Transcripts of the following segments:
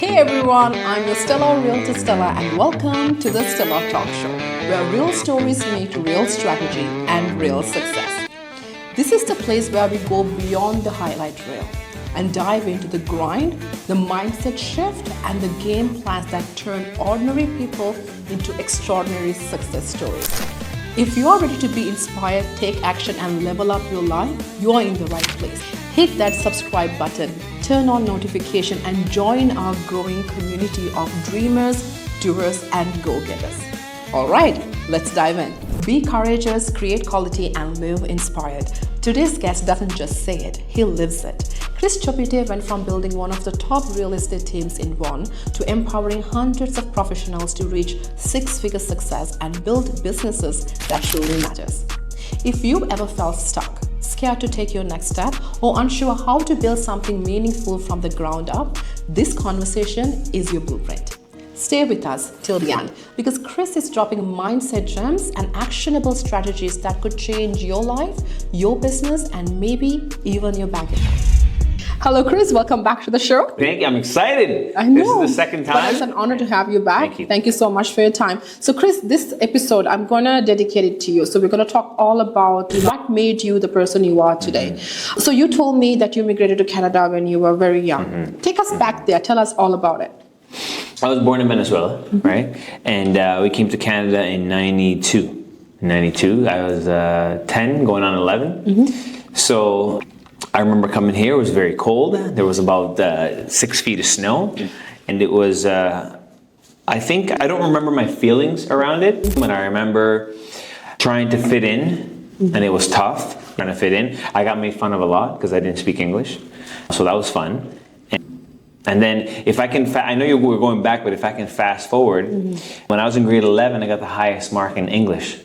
Hey everyone, I'm your Stella Realtor Stella and welcome to the Stella Talk Show, where real stories meet real strategy and real success. This is the place where we go beyond the highlight reel and dive into the grind, the mindset shift, and the game plans that turn ordinary people into extraordinary success stories. If you are ready to be inspired, take action, and level up your life, you are in the right place. Hit that subscribe button, turn on notification, and join our growing community of dreamers, doers, and go-getters. All right, let's dive in. Be courageous, create quality, and live inspired. Today's guest doesn't just say it, he lives it. Chris Chopite went from building one of the top real estate teams in Vaughan to empowering hundreds of professionals to reach six-figure success and build businesses that truly matters. If you ever felt stuck, scared to take your next step, or unsure how to build something meaningful from the ground up, this conversation is your blueprint. Stay with us till the end because Chris is dropping mindset gems and actionable strategies that could change your life, your business, and maybe even your bank account. Hello, Chris. Welcome back to the show. Thank you. I'm excited. I know. This is the second time. But it's an honor to have you back. Thank you. Thank you so much for your time. So, Chris, this episode, I'm going to dedicate it to you. So, we're going to talk all about what made you the person you are today. Mm-hmm. So, you told me that you immigrated to Canada when you were very young. Mm-hmm. Take us back there. Tell us all about it. I was born in Venezuela, mm-hmm. right? And we came to Canada in 92. I was 10, going on 11. Mm-hmm. So I remember coming here. It was very cold. There was about 6 feet of snow. And it was, I don't remember my feelings around it. But I remember trying to fit in, and it was tough trying to fit in. I got made fun of a lot because I didn't speak English. So that was fun. And then if I can, I know we're going back, but if I can fast forward, when I was in grade 11, I got the highest mark in English.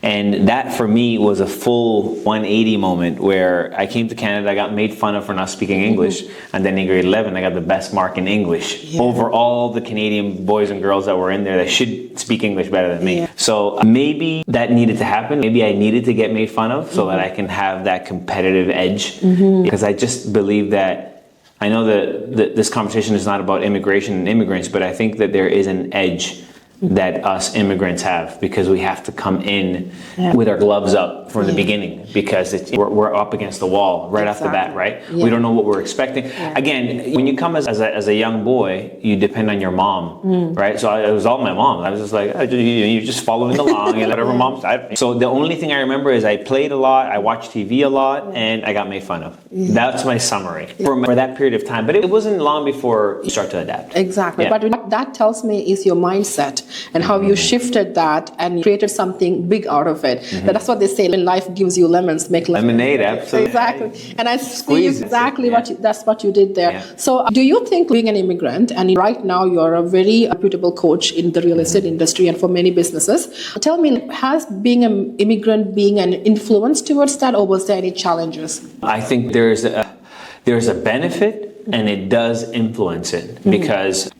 And that for me was a full 180 moment where I came to Canada, I got made fun of for not speaking English. And then in grade 11, I got the best mark in English over all the Canadian boys and girls that were in there that should speak English better than me. So maybe that needed to happen. Maybe I needed to get made fun of so that I can have that competitive edge. Because I just believe that I know that this conversation is not about immigration and immigrants, but I think that there is an edge that us immigrants have because we have to come in with our gloves up from the beginning because we're up against the wall right off the bat, right? We don't know what we're expecting. Again, when you come as a young boy, you depend on your mom, right? So it was all my mom. I was just like, you're just following along and whatever mom said. So the only thing I remember is I played a lot, I watched TV a lot, and I got made fun of. That's my summary for that period of time. But it wasn't long before you start to adapt. Exactly. But what that tells me is your mindset and how you shifted that and created something big out of it. That's what they say, when life gives you lemons, make lemonade. Absolutely. Exactly. And I see exactly that's what you did there. So do you think being an immigrant, and right now you're a very reputable coach in the real estate industry and for many businesses, tell me, has being an immigrant being an influence towards that, or was there any challenges? I think there's a benefit and it does influence it because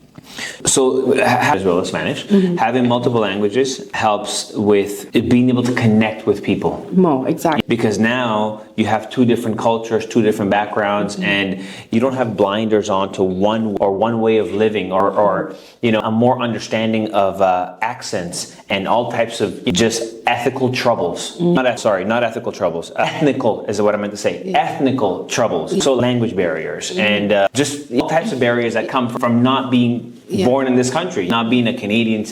as well as Spanish, having multiple languages helps with being able to connect with people. More, exactly. Because now you have two different cultures, two different backgrounds, and you don't have blinders on to one way of living or a more understanding of accents and all types of just ethical troubles. Not ethical troubles. Ethnical is what I meant to say. Ethnical troubles. So language barriers and just all types of barriers that come from not being born in this country, not being a Canadian.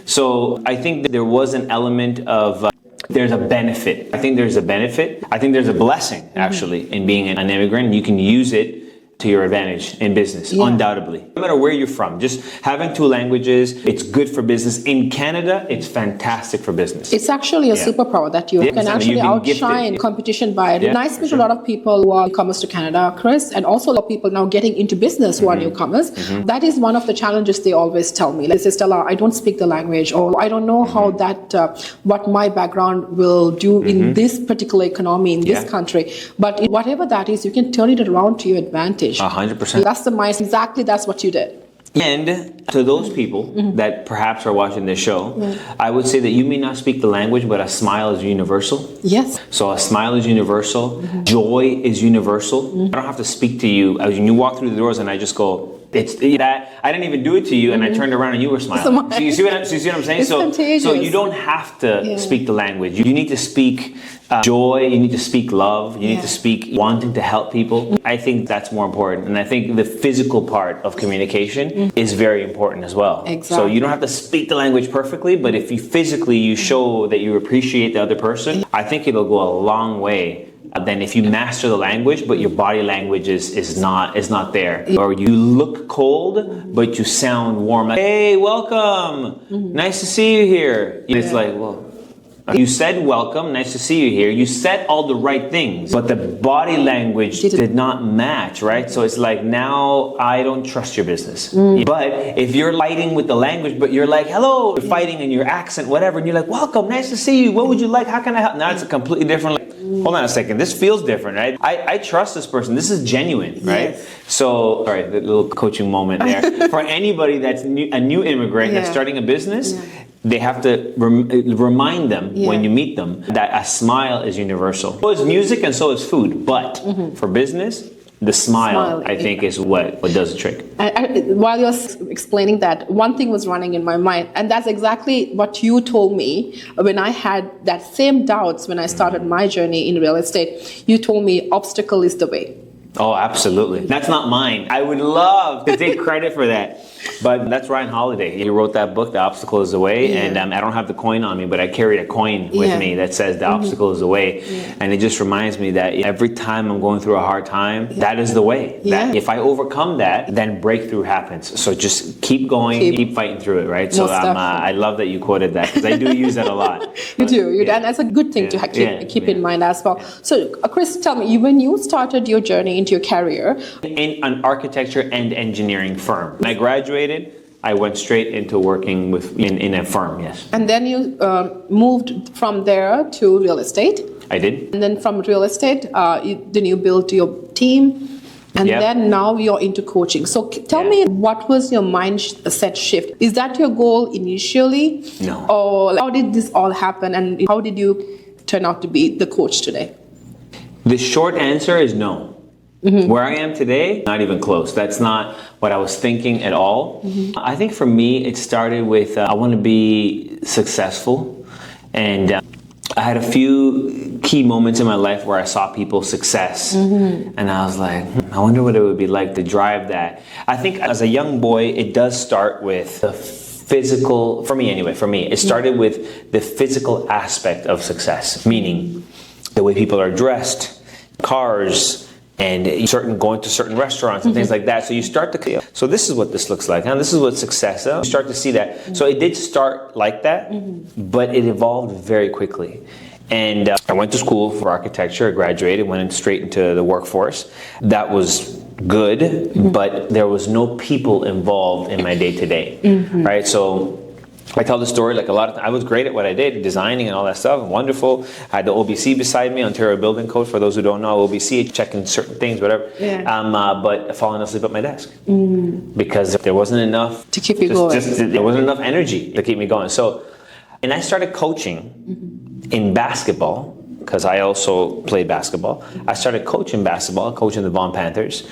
So I think that there was an element of there's a benefit. I think there's a benefit. I think there's a blessing actually in being an immigrant. You can use it to your advantage in business, undoubtedly. No matter where you're from, just having two languages, it's good for business. In Canada, it's fantastic for business. It's actually a superpower that you can actually outshine competition by it. And I speak to a lot of people who are newcomers to Canada, Chris, and also a lot of people now getting into business who are newcomers. That is one of the challenges they always tell me. They say, Stella, I don't speak the language, or I don't know how what my background will do in this particular economy, in this country. But whatever that is, you can turn it around to your advantage. 100%. That's the mindset. Exactly, that's what you did. And to those people that perhaps are watching this show, I would say that you may not speak the language, but a smile is universal. Yes. So a smile is universal. Joy is universal. I don't have to speak to you. When you walk through the doors and I just go, It's that I didn't even do it to you, and I turned around and you were smiling. So you see what I'm saying? It's contagious. So you don't have to speak the language. You need to speak joy. You need to speak love. You need to speak wanting to help people. I think that's more important, and I think the physical part of communication is very important as well. Exactly. So you don't have to speak the language perfectly, but if you physically show that you appreciate the other person, I think it'll go a long way than if you master the language but your body language is not there, or you look cold but you sound warm, like, hey, welcome, nice to see you here. It's like, well, you said welcome, nice to see you here. You said all the right things, but the body language did not match, right? So it's like, now I don't trust your business. But if you're fighting with the language, but you're like, hello, you're fighting in your accent, whatever, and you're like, welcome, nice to see you. What would you like? How can I help? Now it's a completely different. Hold on a second. This feels different, right? I trust this person. This is genuine, right? Yes. So, sorry, the little coaching moment there. For anybody that's a new immigrant that's starting a business, they have to remind them when you meet them that a smile is universal. So is music and so is food. But for business, the smile, I think, is what does the trick. While you're explaining that, one thing was running in my mind, and that's exactly what you told me when I had that same doubts when I started my journey in real estate. You told me obstacle is the way. Oh, absolutely. That's not mine. I would love to take credit for that. But that's Ryan Holiday. He wrote that book, The Obstacle is the Way. And I don't have the coin on me, but I carried a coin with me that says The Obstacle is the Way. And it just reminds me that every time I'm going through a hard time, that is the way. That if I overcome that, then breakthrough happens. So just keep going, keep fighting through it, right? So I love that you quoted that, because I do use that a lot. You do. And that's a good thing to keep in mind as well. So, Chris, tell me, when you started your journey into your career in an architecture and engineering firm, when I graduated, I went straight into working in a firm. Yes. And then you moved from there to real estate. I did. And then from real estate, then you built your team, and then now you're into coaching. So tell me, what was your mindset shift? Is that your goal initially? No. Or how did this all happen, and how did you turn out to be the coach today? The short answer is no. Where I am today, not even close. That's not what I was thinking at all. I think for me, it started with I want to be successful. And I had a few key moments in my life where I saw people's success. And I was like, I wonder what it would be like to drive that. I think as a young boy, it does start with the physical, for me anyway, it started with the physical aspect of success, meaning the way people are dressed, cars, and going to certain restaurants and things like that. So you start to, so this is what this looks like, and this is what success is. You start to see that. So it did start like that, but it evolved very quickly. And I went to school for architecture, I graduated, went straight into the workforce. That was good, but there was no people involved in my day-to-day, right? So I tell the story like a lot of times. I was great at what I did, designing and all that stuff, wonderful. I had the OBC beside me, Ontario Building Code. For those who don't know, OBC, checking certain things, whatever. But falling asleep at my desk because there wasn't enough to keep you going. There wasn't enough energy to keep me going. So, and I started coaching in basketball because I also played basketball. I started coaching basketball, coaching the Vaughan Panthers,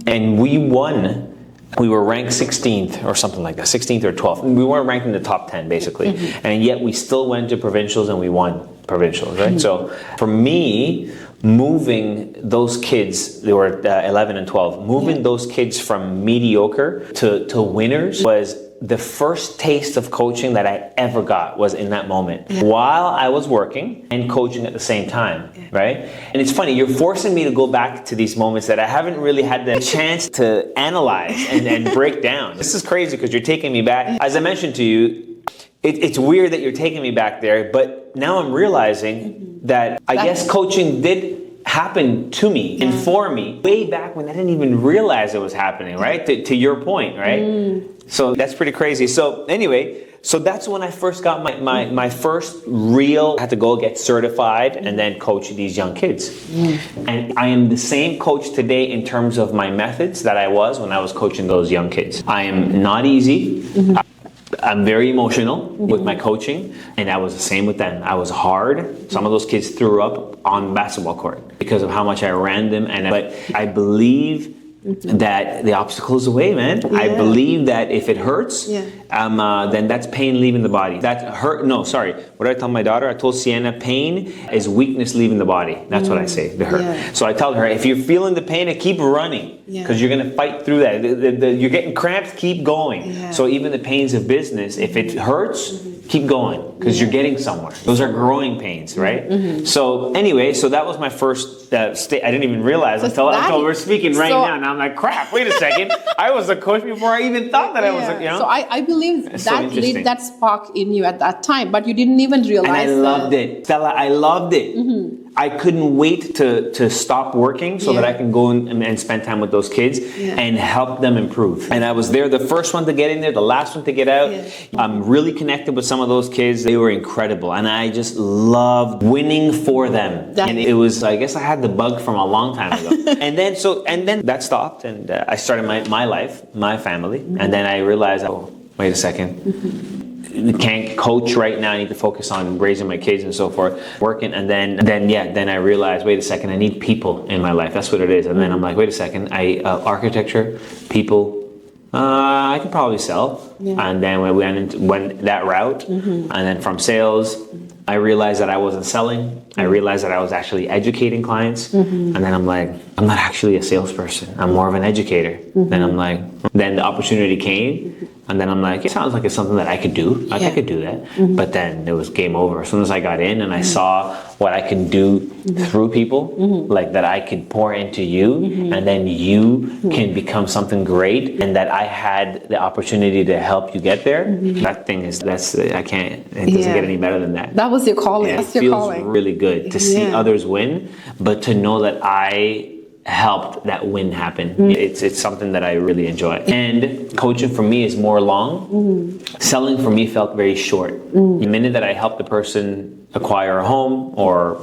and we won. We were ranked 16th or something like that, 16th or 12th. We weren't ranked in the top 10, basically. And yet we still went to provincials and we won provincials, right? So for me, moving those kids, they were 11 and 12, moving those kids from mediocre to winners was the first taste of coaching that I ever got was in that moment while I was working and coaching at the same time, right? And it's funny, you're forcing me to go back to these moments that I haven't really had the chance to analyze and break down. This is crazy because you're taking me back. As I mentioned to you, it's weird that you're taking me back there, but now I'm realizing that I guess coaching did happen to me and for me way back when I didn't even realize it was happening, right? To your point, right? So that's pretty crazy. So anyway, so that's when I first got my first real, I had to go get certified and then coach these young kids. And I am the same coach today in terms of my methods that I was when I was coaching those young kids. I am not easy. I'm very emotional with my coaching, and I was the same with them. I was hard. Some of those kids threw up on the basketball court because of how much I ran them. But I believe that the obstacle is away, man. I believe that if it hurts, then that's pain leaving the body. That's hurt. No, sorry. What did I tell my daughter? I told Sienna, pain is weakness leaving the body. That's what I say to her. Yeah. So I tell her, if you're feeling the pain, keep running, because you're gonna fight through that. You're getting cramps, keep going. Yeah. So even the pains of business, if it hurts, keep going, because you're getting somewhere. Those are growing pains, right? So anyway, so that was my first state. I didn't even realize until we're speaking right now. And I'm like, crap, wait a second. I was a coach before I even thought that I was a, So I believe It's so that interesting. lit that spark in you at that time, but you didn't even realize. And I loved it. Stella, I loved it. I couldn't wait to stop working so that I can go and spend time with those kids and help them improve. And I was there, the first one to get in there, the last one to get out. I'm really connected with some of those kids. They were incredible. And I just loved winning for them. And it was, I guess I had the bug from a long time ago. and then that stopped, and I started my life, my family. And then I realized, oh, wait a second. Can't coach right now. I need to focus on raising my kids and so forth, working. And then I realized, wait a second, I need people in my life. That's what it is. And then I'm like, wait a second, architecture, people, I could probably sell. And then we went that route. And then from sales, I realized that I wasn't selling. I realized that I was actually educating clients. And then I'm like, I'm not actually a salesperson. I'm more of an educator. Then the opportunity came. And then I'm like, it sounds like it's something that I could do. I could do that. But then it was game over. As soon as I got in and I saw what I can do through people, like that I could pour into you, and then you can become something great, and that I had the opportunity to help you get there. That thing is, I can't, it doesn't get any better than that. That was your calling. It feels really good to see others win, but to know that I helped that win happen. It's something that I really enjoy. And coaching for me is more long. Selling for me felt very short. The minute that I helped the person acquire a home or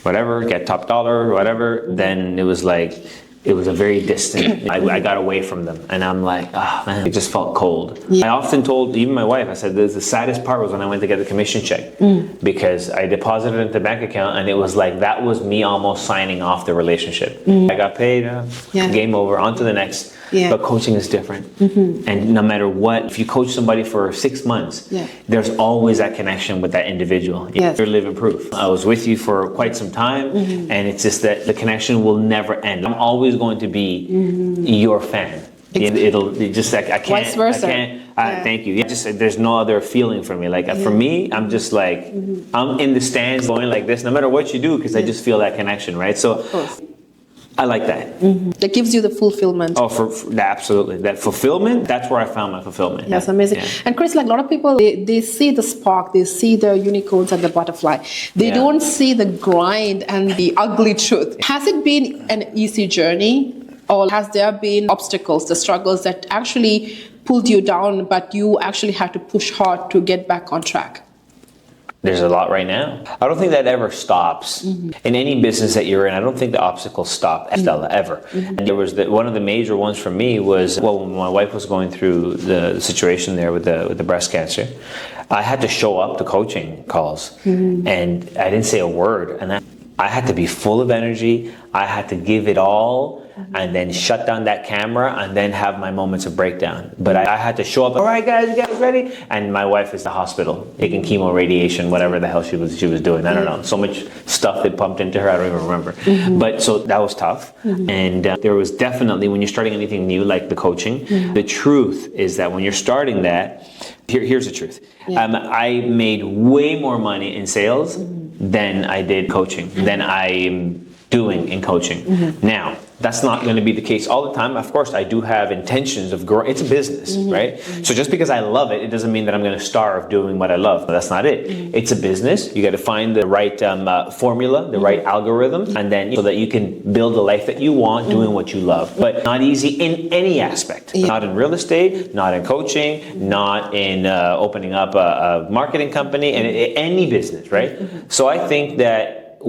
whatever, get top dollar or whatever, then it was like, it was a very distant, I got away from them. And I'm like, man, it just felt cold. I often told even my wife, I said, the saddest part was when I went to get the commission check, because I deposited it into the bank account, and it was like, that was me almost signing off the relationship. I got paid, game over, on to the next. But coaching is different. And no matter what, if you coach somebody for 6 months, there's always that connection with that individual. You're living proof. I was with you for quite some time, and it's just that the connection will never end. I'm always going to be your fan. I can't. Vice versa. Thank you. There's no other feeling for me. Like for me, I'm just like, I'm in the stands going like this, no matter what you do, because I just feel that connection, right? So I like that. That gives you the fulfillment. Oh, absolutely. That fulfillment, that's where I found my fulfillment. That's amazing. And Chris, like a lot of people, they see the spark, they see the unicorns and the butterfly. They don't see the grind and the ugly truth. Has it been an easy journey, or has there been obstacles, the struggles that actually pulled you down, but you actually had to push hard to get back on track? There's a lot right now. I don't think that ever stops. In any business that you're in, I don't think the obstacles stop, Stella, ever. And there was one of the major ones for me was, when my wife was going through the situation there with the breast cancer, I had to show up to coaching calls, and I didn't say a word. And I had to be full of energy. I had to give it all, and then shut down that camera, and then have my moments of breakdown. But I had to show up. All right, guys, you guys ready? And my wife is in the hospital taking chemo, radiation, whatever the hell she was doing. I don't know. So much stuff that pumped into her. I don't even remember. But so that was tough. And there was definitely, when you're starting anything new like the coaching, the truth is that when you're starting that, here's the truth. I made way more money in sales than I did coaching, than I'm doing in coaching. Now, that's not going to be the case all the time. Of course, I do have intentions of growing. It's a business, right? So just because I love it, it doesn't mean that I'm going to starve doing what I love. That's not it. It's a business. You got to find the right formula, the right algorithm, and then so that you can build a life that you want doing what you love. But not easy in any aspect. Not in real estate, not in coaching, not in opening up a marketing company, and any business, right? So I think that,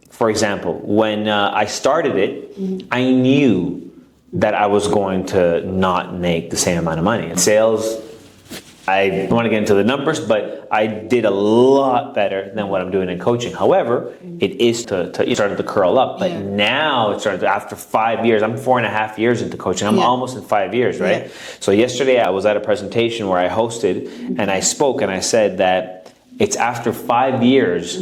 for example, when I started it, I knew that I was going to not make the same amount of money. In sales, I don't want to get into the numbers, but I did a lot better than what I'm doing in coaching. However, it is it started to curl up, but now it started after 5 years. I'm 4.5 years into coaching. I'm almost in 5 years, right? Yeah. So yesterday I was at a presentation where I hosted and I spoke and I said that it's after 5 years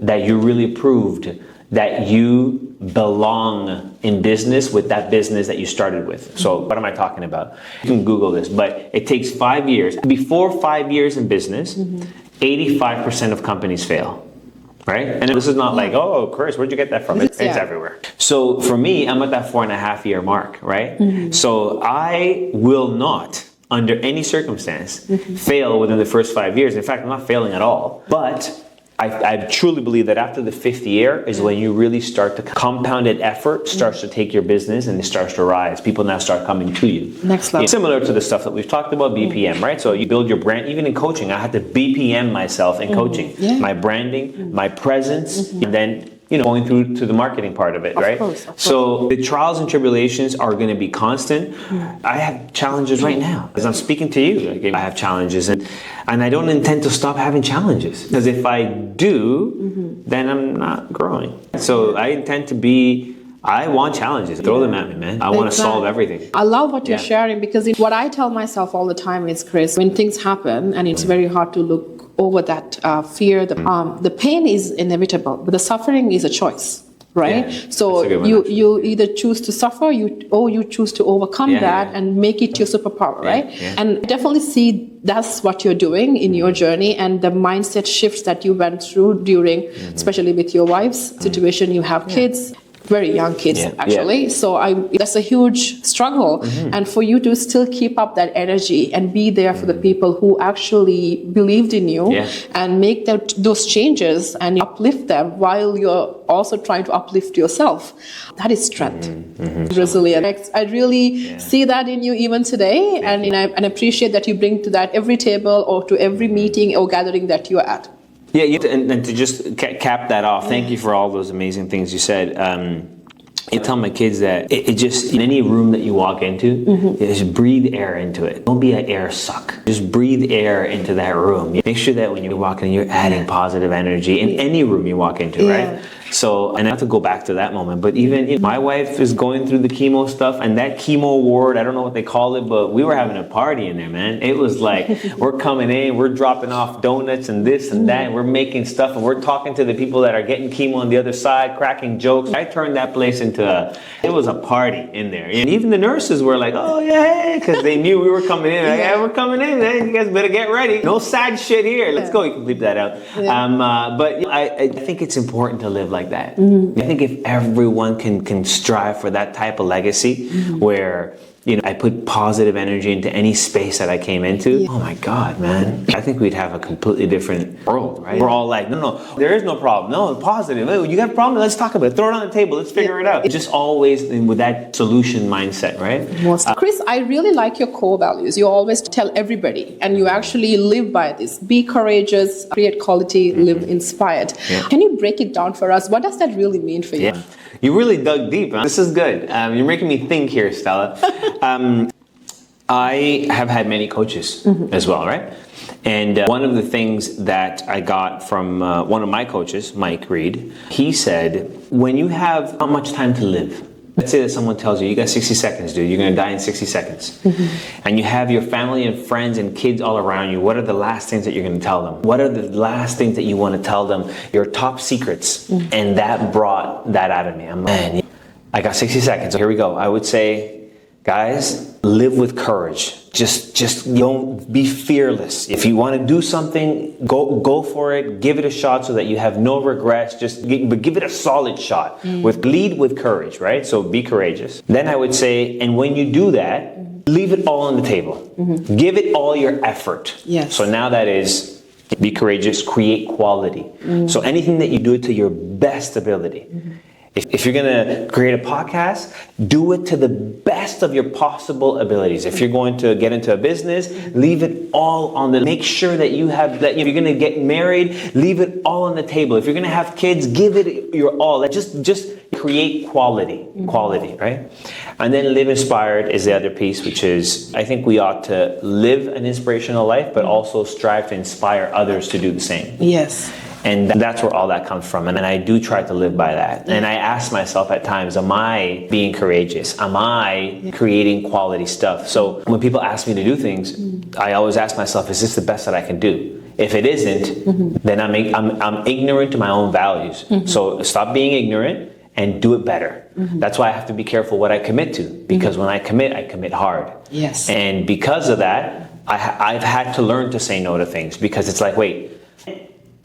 that you really proved that you belong in business with that business that you started with. So what am I talking about? You can Google this, but it takes 5 years. Before 5 years in business, 85% of companies fail. Right? And this is not like, oh, Chris, where'd you get that from? It's everywhere. So for me, I'm at that 4.5 year mark, right? So I will not, under any circumstance, fail within the first 5 years. In fact, I'm not failing at all. But I truly believe that after the 5th year is when you really start to compounded effort starts to take your business and it starts to rise. People now start coming to you. Next level. Similar to the stuff that we've talked about, BPM, right? So you build your brand. Even in coaching, I had to BPM myself in coaching. My branding, my presence, and then going through to the marketing part of it, right? Of course. So the trials and tribulations are going to be constant. I have challenges right now. As I'm speaking to you, I have challenges, and I don't intend to stop having challenges. Because if I do, then I'm not growing. So I intend to be, I want challenges. Throw them at me, man. I want to solve everything. I love what you're sharing, because what I tell myself all the time is, Chris, when things happen and it's very hard to look over that fear, the pain is inevitable, but the suffering is a choice, right? Yeah, so you either choose to suffer, or you choose to overcome that and make it your superpower, right? Yeah. And I definitely see that's what you're doing in your journey, and the mindset shifts that you went through during, especially with your wife's situation. You have kids. Very young kids, actually. So that's a huge struggle. And for you to still keep up that energy and be there for the people who actually believed in you and make those changes and uplift them while you're also trying to uplift yourself. That is strength. Resilience. I really see that in you even today. And I appreciate that you bring to that every table or to every meeting or gathering that you're at. Yeah, and to just cap that off, thank you for all those amazing things you said. I tell my kids that it just, in any room that you walk into, just breathe air into it. Don't be an air suck. Just breathe air into that room. Make sure that when you walk in, you're adding positive energy in any room you walk into, right? So, and I have to go back to that moment, but even my wife is going through the chemo stuff, and that chemo ward, I don't know what they call it, but we were having a party in there, man. It was like, we're coming in, we're dropping off donuts and this and that, and we're making stuff, and we're talking to the people that are getting chemo on the other side, cracking jokes. I turned that place into it was a party in there. And even the nurses were like, oh yeah, because they knew we were coming in. Like, yeah, we're coming in, man. You guys better get ready. No sad shit here. Let's go. You can bleep that out. But I think it's important to live like that. I think if everyone can strive for that type of legacy where I put positive energy into any space that I came into. Oh my God, man. I think we'd have a completely different world, right? We're all like, no, there is no problem. No, positive. You got a problem? Let's talk about it. Throw it on the table. Let's figure it out. Just always with that solution mindset, right? Chris, I really like your core values. You always tell everybody, and you actually live by this. Be courageous, create quality, live inspired. Can you break it down for us? What does that really mean for you? You really dug deep, huh? This is good. You're making me think here, Stella. I have had many coaches as well, right? And one of the things that I got from one of my coaches, Mike Reed, he said, when you have not much time to live, let's say that someone tells you, you got 60 seconds, dude, you're going to die in 60 seconds. And you have your family and friends and kids all around you. What are the last things that you're going to tell them? What are the last things that you want to tell them? Your top secrets. And that brought that out of me. I'm like, man, I got 60 seconds. So here we go. I would say, guys, live with courage. Just don't be fearless. If you want to do something, go for it. Give it a shot so that you have no regrets. But give it a solid shot. Lead with courage, right? So be courageous. Then I would say, and when you do that, leave it all on the table. Give it all your effort. So now that is, be courageous, create quality. So anything that you do it to your best ability. If you're going to create a podcast, do it to the best of your possible abilities. If you're going to get into a business, leave it all on make sure that you have that. If you're going to get married, leave it all on the table. If you're going to have kids, give it your all. Just create quality, right? And then live inspired is the other piece, which is I think we ought to live an inspirational life, but also strive to inspire others to do the same. Yes. And that's where all that comes from. And I do try to live by that. And I ask myself at times, am I being courageous? Am I creating quality stuff? So when people ask me to do things, I always ask myself, is this the best that I can do? If it isn't, then I'm ignorant to my own values. So stop being ignorant and do it better. That's why I have to be careful what I commit to, because when I commit hard. Yes. And because of that, I've had to learn to say no to things, because it's like, wait,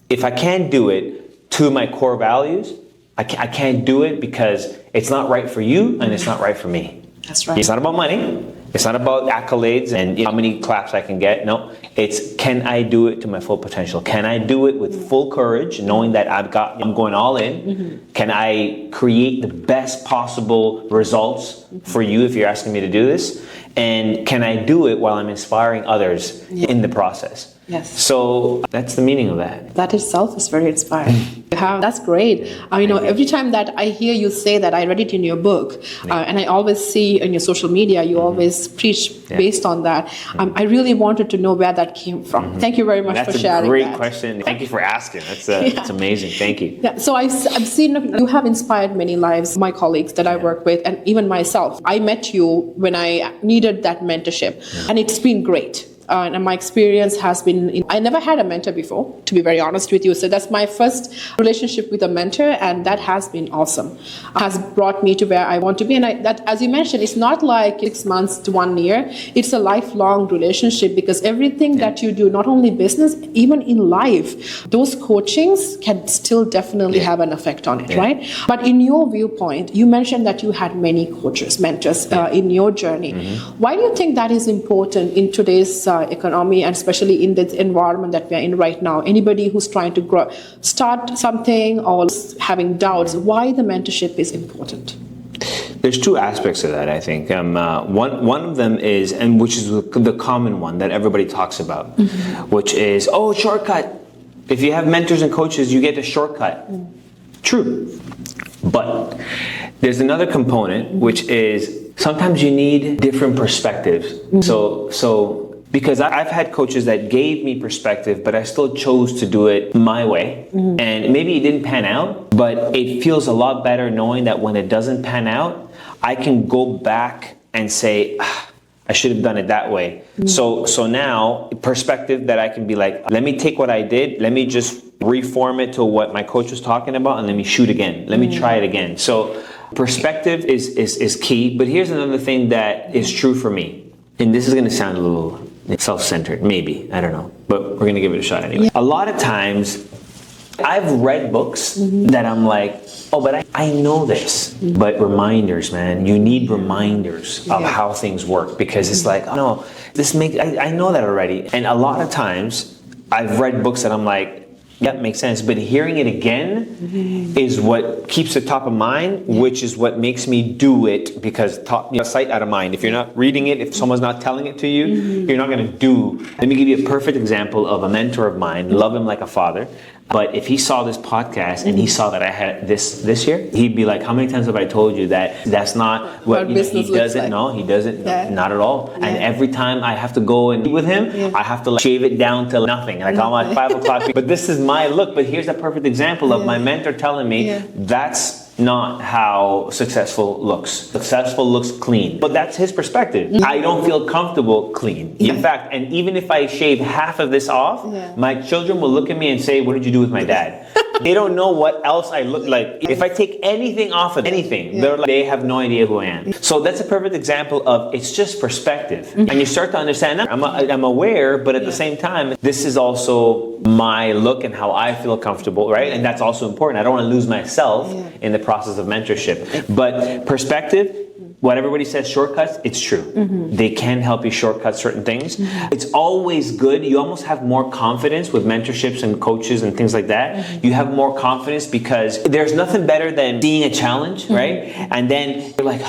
if I can't do it to my core values, I can't do it because it's not right for you and it's not right for me. That's right. It's not about money. It's not about accolades and how many claps I can get. No, it's can I do it to my full potential? Can I do it with full courage, knowing that I'm going all in? Can I create the best possible results for you if you're asking me to do this? And can I do it while I'm inspiring others in the process? Yes. So that's the meaning of that. That itself is very inspiring. That's great. Every time that I hear you say that, I read it in your book, and I always see in your social media, you always preach based on that. I really wanted to know where that came from. Thank you very much for sharing that. That's a great question. Thank you for asking. That's amazing. Thank you. Yeah. So I've seen you have inspired many lives, my colleagues that I work with, and even myself. I met you when I needed that mentorship, and it's been great. And my experience has been, I never had a mentor before, to be very honest with you. So that's my first relationship with a mentor, and that has been awesome. Has brought me to where I want to be. And that, as you mentioned, it's not like 6 months to 1 year. It's a lifelong relationship, because everything that you do, not only business, even in life, those coachings can still definitely have an effect on it, right? But in your viewpoint, you mentioned that you had many coaches, mentors in your journey. Why do you think that is important in today's economy, and especially in the environment that we're in right now? Anybody who's trying to start something or having doubts, why the mentorship is important? There's two aspects of that, I think. One of them is, and which is the common one that everybody talks about, which is, shortcut. If you have mentors and coaches, you get a shortcut. True. But there's another component, which is sometimes you need different perspectives. So because I've had coaches that gave me perspective, but I still chose to do it my way. And maybe it didn't pan out, but it feels a lot better knowing that when it doesn't pan out, I can go back and say, I should have done it that way. So now, perspective that I can be like, let me take what I did, let me just reform it to what my coach was talking about, and let me shoot again. Let me try it again. So perspective is key. But here's another thing that is true for me. And this is going to sound a little self-centered, maybe, I don't know, but we're gonna give it a shot anyway. A lot of times I've read books that I'm like, but I know this. But reminders, man, you need reminders of how things work, because it's like, no, I know that already. And a lot of times I've read books that I'm like, yeah, makes sense. But hearing it again is what keeps it top of mind, which is what makes me do it, because sight out of mind. If you're not reading it, if someone's not telling it to you, you're not going to do. Let me give you a perfect example of a mentor of mine. Love him like a father. But if he saw this podcast and he saw that I had this year, he'd be like, how many times have I told you that that's not what he doesn't? Like. No, he doesn't. Yeah. Not at all. Yeah. And every time I have to go and eat with him, I have to shave it down to nothing. Like I'm at 5 o'clock. But this is my look. But here's a perfect example of my mentor telling me that's not how successful looks. Successful looks clean. But that's his perspective. I don't feel comfortable clean. In fact, and even if I shave half of this off, my children will look at me and say, what did you do with my dad? They don't know what else I look like. If I take anything off of anything, they have no idea who I am. So that's a perfect example of it's just perspective. And you start to understand, I'm aware, but at the same time, this is also my look and how I feel comfortable, right? And that's also important. I don't want to lose myself in the process of mentorship. But perspective, what everybody says, shortcuts, it's true. They can help you shortcut certain things. It's always good. You almost have more confidence with mentorships and coaches and things like that. You have more confidence because there's nothing better than seeing a challenge, right? And then you're like,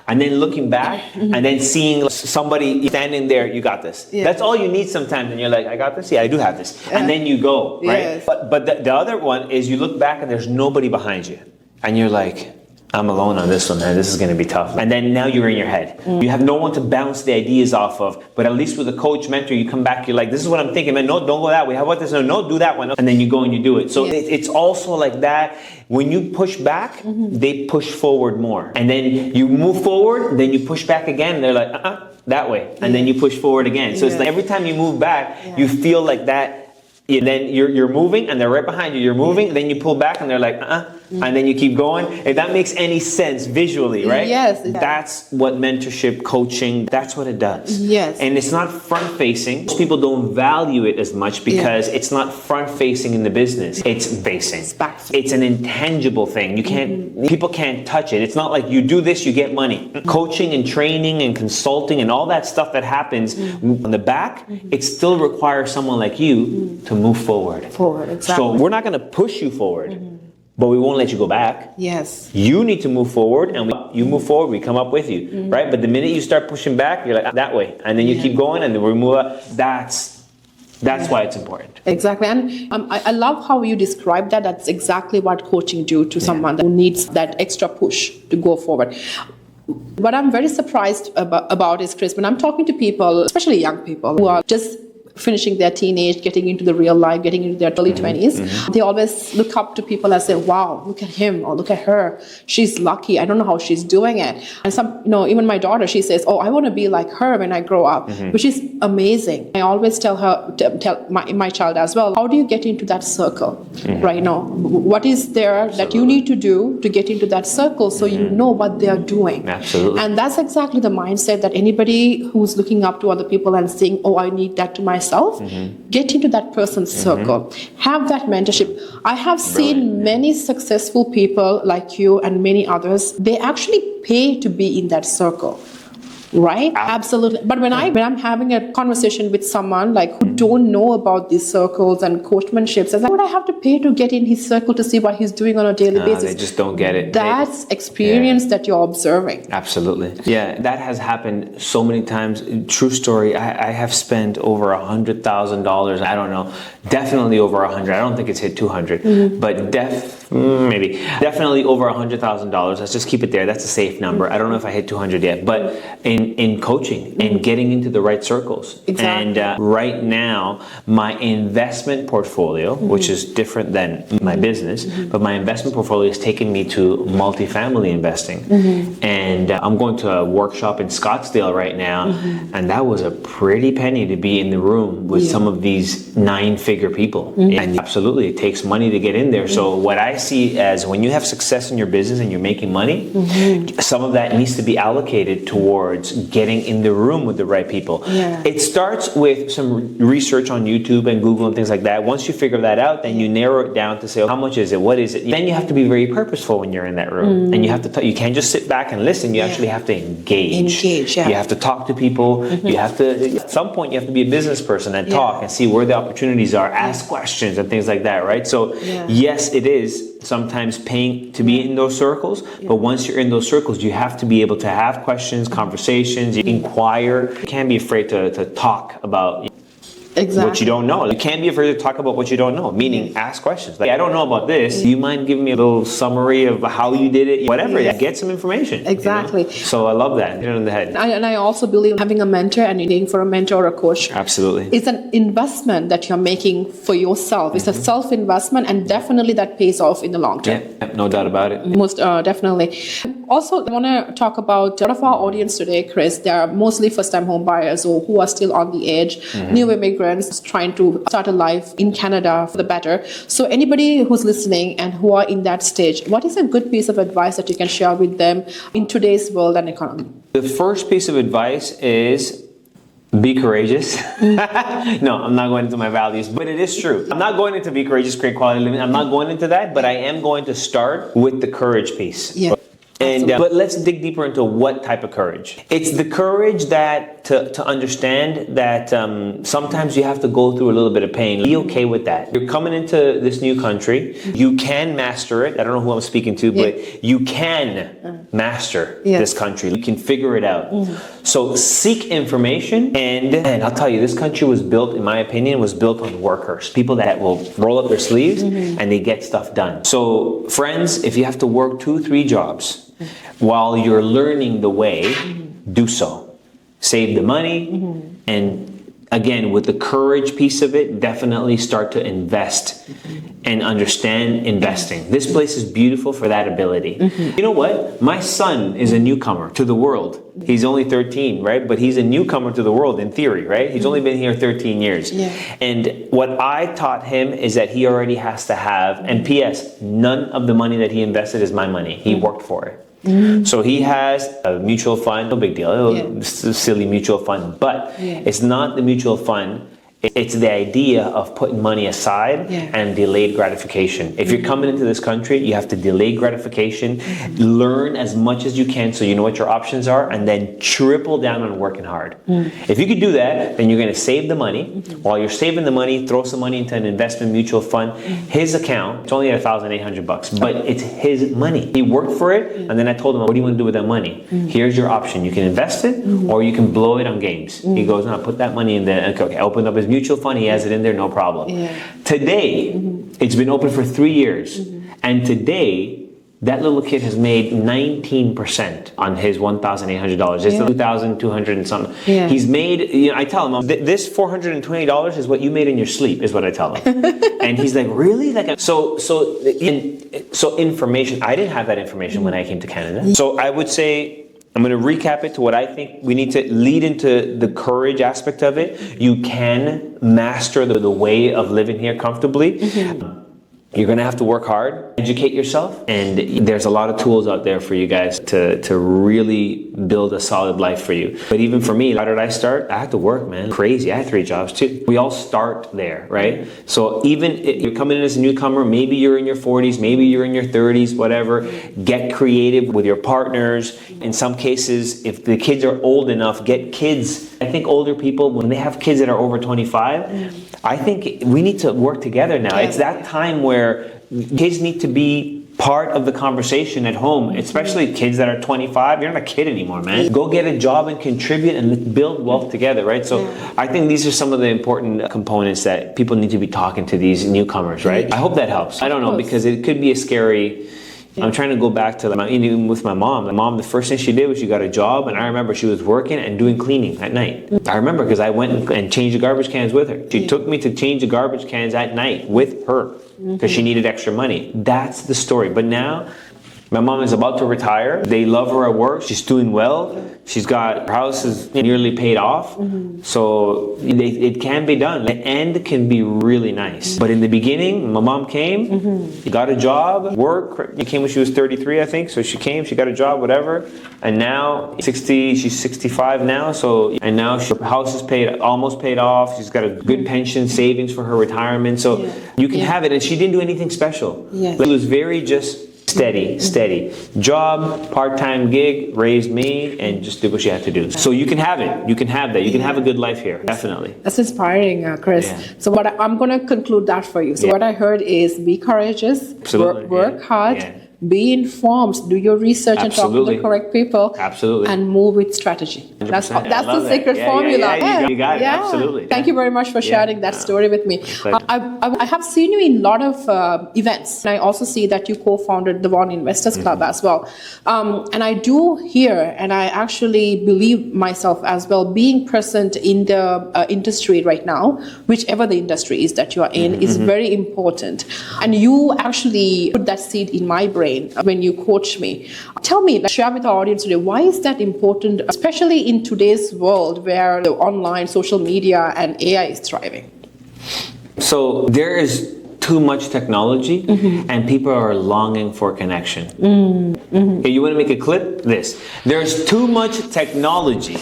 and then looking back and then seeing somebody standing there, you got this. That's all you need sometimes. And you're like, I got this? Yeah, I do have this. And then you go, right? But the other one is you look back and there's nobody behind you. And you're like, I'm alone on this one, man. This is going to be tough. And then now you're in your head. You have no one to bounce the ideas off of. But at least with a coach, mentor, you come back, you're like, this is what I'm thinking, man. No, don't go that way. How about this? No, do that one. And then you go and you do it. So it's also like that. When you push back, they push forward more. And then you move forward, then you push back again. They're like, that way. And then you push forward again. So it's like every time you move back, you feel like that. Then you're moving and they're right behind you. You're moving, then you pull back and they're like, and then you keep going. If that makes any sense visually, right? Yes. That's what mentorship, coaching, that's what it does. Yes. And it's not front facing. Most people don't value it as much because it's not front facing in the business. It's facing. It's an intangible thing. You can't, people can't touch it. It's not like you do this, you get money. Coaching and training and consulting and all that stuff that happens on the back, it still requires someone like you to move forward. Exactly. So we're not going to push you forward. But we won't let you go back. Yes. You need to move forward, and you move forward, we come up with you, right? But the minute you start pushing back, you're like, that way. And then you keep going, and then we move up. That's why it's important. Exactly. And I love how you describe that. That's exactly what coaching do to someone who needs that extra push to go forward. What I'm very surprised about is, Chris, when I'm talking to people, especially young people who are just finishing their teenage, getting into the real life, getting into their early 20s, they always look up to people and say, wow, look at him or look at her. She's lucky. I don't know how she's doing it. And some, even my daughter, she says, oh, I want to be like her when I grow up, which is amazing. I always tell my child as well, how do you get into that circle right now? What is there that you need to do to get into that circle so you know what they're doing? Absolutely. And that's exactly the mindset that anybody who's looking up to other people and saying, oh, I need that to myself, get into that person's circle, have that mentorship. I have seen many successful people like you and many others, they actually pay to be in that circle. Right? Absolutely. But when I'm having a conversation with someone like who don't know about these circles and coachmanships, I was like, would I have to pay to get in his circle to see what he's doing on a daily basis? They just don't get it. That's experience that you're observing. Absolutely. Yeah, that has happened so many times. True story. I have spent over $100,000. I don't know. Definitely over 100. I don't think it's hit 200, but definitely over $100,000. Let's just keep it there. That's a safe number. I don't know if I hit 200 yet, but in coaching and getting into the right circles. Exactly. And right now, my investment portfolio, which is different than my business, but my investment portfolio has taken me to multifamily investing. And I'm going to a workshop in Scottsdale right now, and that was a pretty penny to be in the room with some of these 9-figure people. And absolutely, it takes money to get in there. So what I see as when you have success in your business and you're making money, some of that needs to be allocated towards getting in the room with the right people. It starts with some research on YouTube and Google and things like that. Once you figure that out, then you narrow it down to say, how much is it? What is it? Then you have to be very purposeful when you're in that room. And you have to you can't just sit back and listen. You actually have to engage. You have to talk to people. You have to, at some point, you have to be a business person and talk and see where the opportunities are, ask questions and things like that, right? So yes, it is sometimes paying to be in those circles, but once you're in those circles, you have to be able to have questions, conversations, you inquire. You can't be afraid to talk about what you don't know. You can't be afraid to talk about what you don't know, meaning ask questions. Like, I don't know about this. Do you mind giving me a little summary of how you did it? Whatever, get some information. Exactly. So I love that. Hit it on the head. And I also believe having a mentor and paying for a mentor or a coach. Absolutely. It's an investment that you're making for yourself. It's a self-investment, and definitely that pays off in the long term. Yeah, no doubt about it. Most definitely. Also, I want to talk about a lot of our audience today, Chris. They are mostly first-time home buyers or who are still on the edge, new immigrants trying to start a life in Canada for the better. So anybody who's listening and who are in that stage, what is a good piece of advice that you can share with them in today's world and economy? The first piece of advice is be courageous. No, I'm not going into my values, but it is true. I'm not going into be courageous, create quality living. I'm not going into that, but I am going to start with the courage piece. Yeah. And but let's dig deeper into what type of courage. It's the courage that to understand that sometimes you have to go through a little bit of pain. Be okay with that. You're coming into this new country. You can master it. I don't know who I'm speaking to, but you can master this country. You can figure it out. So seek information, and I'll tell you, this country was built, in my opinion, was built on workers. People that will roll up their sleeves and they get stuff done. So friends, if you have to work 2-3 jobs, While you're learning the way, do so. Save the money, and again, with the courage piece of it, definitely start to invest and understand investing. This place is beautiful for that ability. You know what? My son is a newcomer to the world. He's only 13, right? But he's a newcomer to the world in theory, right? He's only been here 13 years. And what I taught him is that he already has to have, and P.S., none of the money that he invested is my money. He worked for it. So he has a mutual fund, no big deal, it's a silly mutual fund, but it's not the mutual fund. It's the idea of putting money aside and delayed gratification. If you're coming into this country, you have to delay gratification, learn as much as you can so you know what your options are, and then triple down on working hard. If you could do that, then you're going to save the money. While you're saving the money, throw some money into an investment mutual fund. His account, it's only $1,800, but it's his money. He worked for it, and then I told him, what do you want to do with that money? Here's your option. You can invest it, or you can blow it on games. He goes, no, put that money in there. Okay, I opened up his mutual fund, he has it in there, no problem. Today, it's been open for 3 years, and today that little kid has made 19% on his $1,800. It's $2,200 and something. He's made, you know, I tell him, this $420 is what you made in your sleep, is what I tell him. And he's like, really? Like, so information, I didn't have that information when I came to Canada. So I would say, I'm going to recap it to what I think we need to lead into the courage aspect of it. You can master the way of living here comfortably. You're going to have to work hard, educate yourself, and there's a lot of tools out there for you guys to really build a solid life for you. But even for me, how did I start? I had to work, man. Crazy. I had 3 jobs too. We all start there, right? So even if you're coming in as a newcomer, maybe you're in your 40s, maybe you're in your 30s, whatever. Get creative with your partners. In some cases, if the kids are old enough, get kids. I think older people, when they have kids that are over 25, I think we need to work together now. It's that time where kids need to be part of the conversation at home, especially kids that are 25. You're not a kid anymore, man. Go get a job and contribute and build wealth together, right? So I think these are some of the important components that people need to be talking to these newcomers, right? I hope that helps. I don't know, because it could be a scary... I'm trying to go back to even with my mom. My mom, the first thing she did was she got a job, and I remember she was working and doing cleaning at night. I remember because I went and changed the garbage cans with her. She took me to change the garbage cans at night with her because she needed extra money. That's the story. But now, my mom is about to retire. They love her at work. She's doing well. She's got, her house is nearly paid off. So it can be done. The end can be really nice. But in the beginning, my mom came, got a job, work. She came when she was 33, I think. So she came, she got a job, whatever. And now, she's 65 now. And now her house is almost paid off. She's got a good pension, savings for her retirement. So you can have it. And she didn't do anything special. It was very just steady. Job, part-time gig, raised me, and just did what she had to do. So you can have it. You can have that. You can have a good life here, definitely. That's inspiring, Chris. So I'm going to conclude that for you. So what I heard is be courageous, work hard, be informed, do your research and talk to the correct people. And move with strategy. That's the secret formula. You got it. Absolutely. Thank you very much for sharing that story with me. I have seen you in a lot of events. And I also see that you co-founded the Vaughan Investors Club as well. And I do hear, and I actually believe myself as well, being present in the industry right now, whichever the industry is that you are in, is very important. And you actually put that seed in my brain when you coach me. Tell me, share with our audience today, why is that important, especially in today's world where the online, social media, and AI is thriving? So there is too much technology, and people are longing for connection. Okay, you want to make a clip? There's too much technology,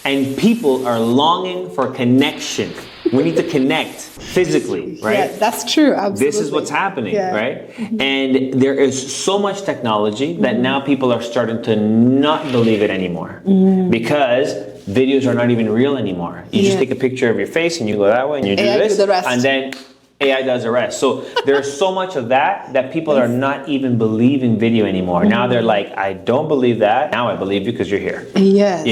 and people are longing for connection. We need to connect physically, right? Yeah, that's true. Absolutely. This is what's happening, right? And there is so much technology that now people are starting to not believe it anymore because videos are not even real anymore. You just take a picture of your face and you go that way and you do this, and then AI does the rest. So there's so much of that people are not even believing video anymore. Now they're like, I don't believe that. Now I believe you because you're here.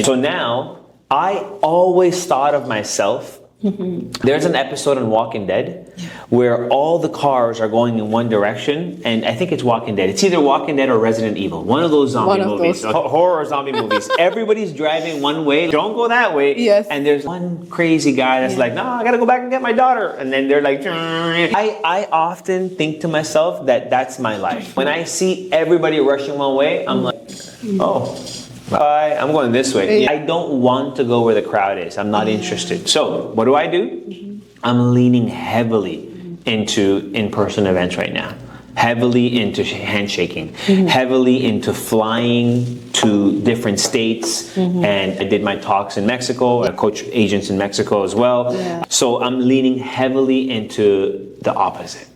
So now I always thought of myself There's an episode on Walking Dead where all the cars are going in one direction, and I think it's Walking Dead. It's either Walking Dead or Resident Evil, one of those zombie movies, horror zombie movies. Everybody's driving one way, don't go that way. Yes. And there's one crazy guy that's like, no, I gotta go back and get my daughter. And then they're like, I often think to myself that that's my life. When I see everybody rushing one way, I'm like, oh. Bye. I'm going this way. I don't want to go where the crowd is. I'm not interested. So what do? I'm leaning heavily into in-person events right now. Heavily into handshaking. Heavily into flying to different states. And I did my talks in Mexico. I coach agents in Mexico as well. Yeah. So I'm leaning heavily into the opposite.